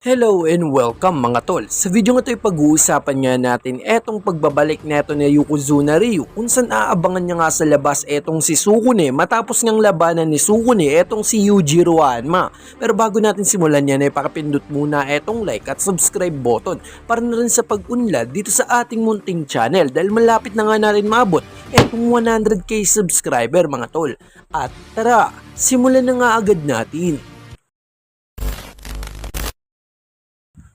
Hello and welcome mga tol. Sa video nga ito ay pag-uusapan nga natin etong pagbabalik neto ni Yokozuna Ryu kung saan aabangan niya nga sa labas etong si Sukune matapos ngang labanan ni Sukune etong si Yujiro Hanma. Pero bago natin simulan yan ay pakapindot muna etong like at subscribe button para na rin sa pag-unlad dito sa ating munting channel dahil malapit na nga natin maabot etong 100k subscriber mga tol. At tara, simulan na nga agad natin.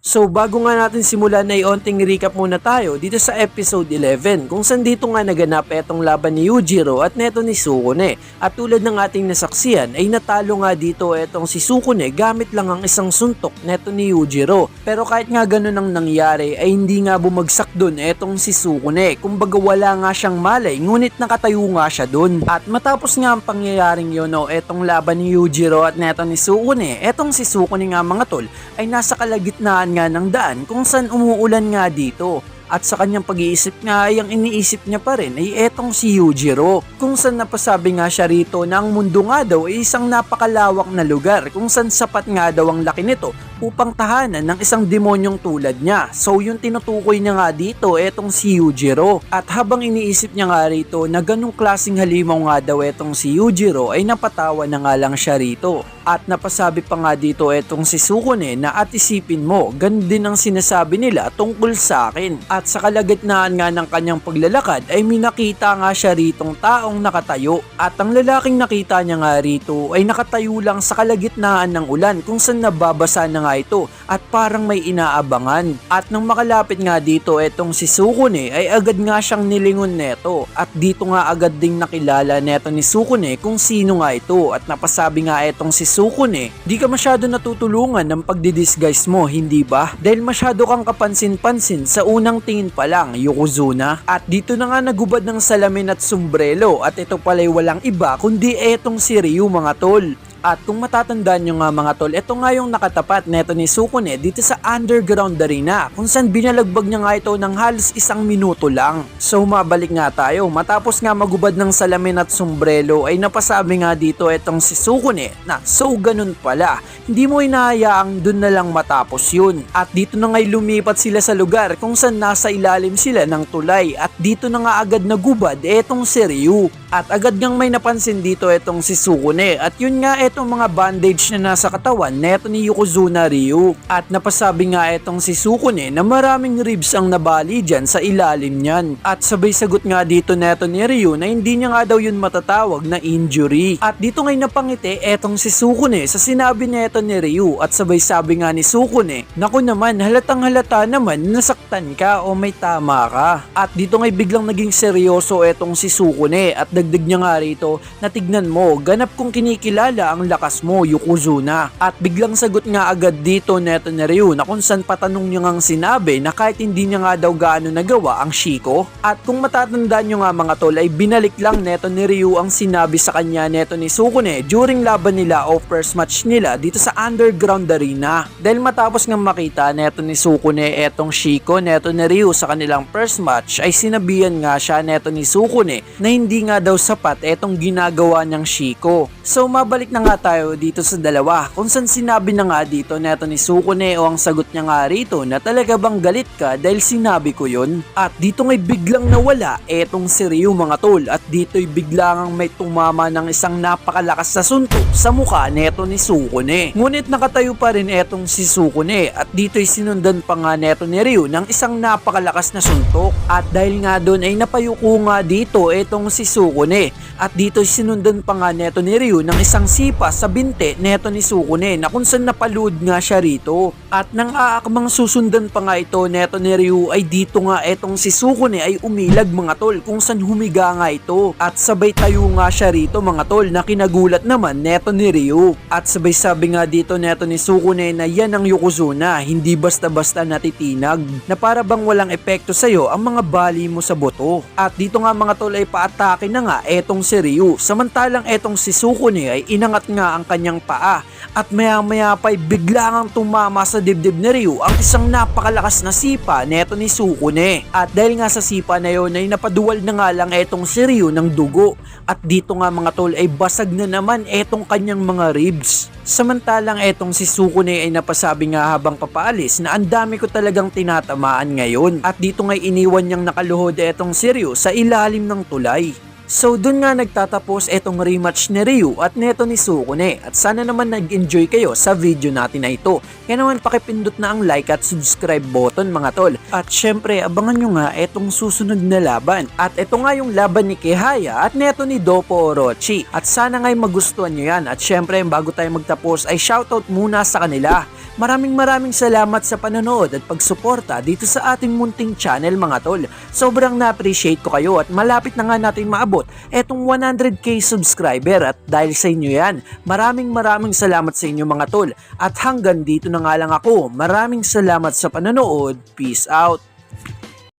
So bago nga natin simulan ay onting recap muna tayo dito sa episode 11 kung saan dito nga naganap etong laban ni Yujiro at neto ni Sukune. At tulad ng ating nasaksiyan ay natalo nga dito etong si Sukune gamit lang ang isang suntok neto ni Yujiro. Pero kahit nga ganun ang nangyari ay hindi nga bumagsak dun etong si Sukune. Kumbaga wala nga siyang malay ngunit nakatayo nga siya dun. At matapos nga ang pangyayaring yun etong laban ni Yujiro at neto ni Sukune, etong si Sukune nga mga tol ay nasa kalagitnaan nga ng daan kung saan umuulan nga dito. At sa kanyang pag-iisip nga ay ang iniisip niya pa rin ay etong si Yujiro kung saan napasabi nga siya rito na ang mundo nga daw ay isang napakalawak na lugar kung saan sapat nga daw ang laki nito upang tahanan ng isang demonyong tulad niya. So yung tinutukoy niya nga dito etong si Yujiro. At habang iniisip niya nga rito na ganong klaseng halimaw nga daw etong si Yujiro ay napatawa na nga lang siya rito. At napasabi pa nga dito etong si Sukune na at isipin mo, ganun din ang sinasabi nila tungkol sa akin. At sa kalagitnaan nga ng kanyang paglalakad ay minakita nga siya ritong taong nakatayo. At ang lalaking nakita niya nga rito ay nakatayo lang sa kalagitnaan ng ulan kung saan nababasa na nga ito at parang may inaabangan. At nang makalapit nga dito etong si Sukune ay agad nga siyang nilingon neto. At dito nga agad ding nakilala neto ni Sukune kung sino nga ito. At napasabi nga etong si Sukune, di ka masyado natutulungan ng pagdidisguise mo, hindi ba? Dahil masyado kang kapansin-pansin sa unang tingin pa lang, Yokozuna. At dito na nga nagubad ng salamin at sombrero at ito pala'y walang iba kundi etong si Ryu mga tol. At kung matatandaan nyo nga mga tol, ito nga yung nakatapat neto ni Sukune dito sa underground arena kung saan binalagbag niya nga ito ng halos 1 minuto lang. So mabalik nga tayo, matapos nga magubad ng salamin at sombrero ay napasabi nga dito itong si Sukune na so ganun pala, hindi mo inahayaang dun na lang matapos yun. At dito na nga'y lumipat sila sa lugar kung saan nasa ilalim sila ng tulay at dito na nga agad nagubad etong si Ryu. At agad ngang may napansin dito etong si Sukune at yun nga itong mga bandage na nasa katawan neto ni Yokozuna Ryu. At napasabi nga itong si Sukune na maraming ribs ang nabali dyan sa ilalim niyan. At sabay sagot nga dito neto ni Ryu na hindi niya nga daw yun matatawag na injury. At dito ngay napangiti etong si Sukune sa sinabi neto ni Ryu at sabay sabi nga ni Sukune, naku naman halatang halata naman nasaktan ka o may tama ka. At dito ngay biglang naging seryoso etong si Sukune at dagdag niya nga rito na tignan mo, ganap kong kinikilala ang lakas mo, Yokozuna. At biglang sagot nga agad dito neto ni Ryu na kung saan patanong niya ngang sinabi na kahit hindi niya nga daw gaano nagawa ang Shiko. At kung matatandaan nyo nga mga tol ay binalik lang neto ni Ryu ang sinabi sa kanya neto ni Sukune during laban nila o first match nila dito sa underground arena. Dahil matapos nga makita neto ni Sukune etong Shiko neto ni Ryu sa kanilang first match ay sinabihan nga siya neto ni Sukune na hindi nga daw sapat etong ginagawa niyang Shiko. So mabalik na nga tayo dito sa dalawa kung saan sinabi na nga dito neto ni Sukune o ang sagot niya nga rito na talaga bang galit ka dahil sinabi ko yun. At dito ngay biglang nawala etong si Ryu mga tol at dito'y biglang may tumama ng isang napakalakas na suntok sa mukha neto ni Sukune. Ngunit nakatayo pa rin etong si Sukune at dito'y sinundan pa nga neto ni Ryu ng isang napakalakas na suntok. At dahil nga doon ay napayuko nga dito etong si Sukune at dito'y sinundan pa nga neto ni Ryu ng isang sipa sa binte neto ni Sukune na kung saan napaluod nga siya rito. At nang aakmang susundan pa nga ito neto ni Ryu ay dito nga etong si Sukune ay umilag mga tol kung saan humiga nga ito. At sabay tayo nga siya rito mga tol na kinagulat naman neto ni Ryu. At sabay sabi nga dito neto ni Sukune na yan ang Yokozuna, hindi basta-basta natitinag na para bang walang epekto sa'yo ang mga bali mo sa boto. At dito nga mga tol ay paatake na nga etong si Ryu. Samantalang etong si Sukune ay inangat nga ang kanyang paa at maya maya pa'y biglang tumama sa dibdib ni Ryu ang isang napakalakas na sipa neto ni Sukune. At dahil nga sa sipa na yon ay napaduwal na nga lang etong si Ryu ng dugo. At dito nga mga tol ay basag na naman etong kanyang mga ribs. Samantalang etong si Sukune ay napasabi nga habang papaalis na ang dami ko talagang tinatamaan ngayon. At dito nga iniwan niyang nakaluhod etong si Ryu sa ilalim ng tulay. So dun nga nagtatapos etong rematch ni Ryu at neto ni Sukune. At sana naman nag-enjoy kayo sa video natin na ito. Kaya naman pakipindot na ang like at subscribe button mga tol. At syempre abangan nyo nga etong susunod na laban. At ito nga yung laban ni Kihaya at neto ni Doppo Orochi. At sana nga'y magustuhan nyo yan. At syempre bago tayo magtapos ay shoutout muna sa kanila. Maraming salamat sa panonood at pagsuporta dito sa ating munting channel mga tol. Sobrang na-appreciate ko kayo at malapit na nga natin maabot etong 100k subscriber at dahil sa inyo yan, maraming salamat sa inyo mga tol. At hanggang dito na nga lang ako. Maraming salamat sa panonood. Peace out.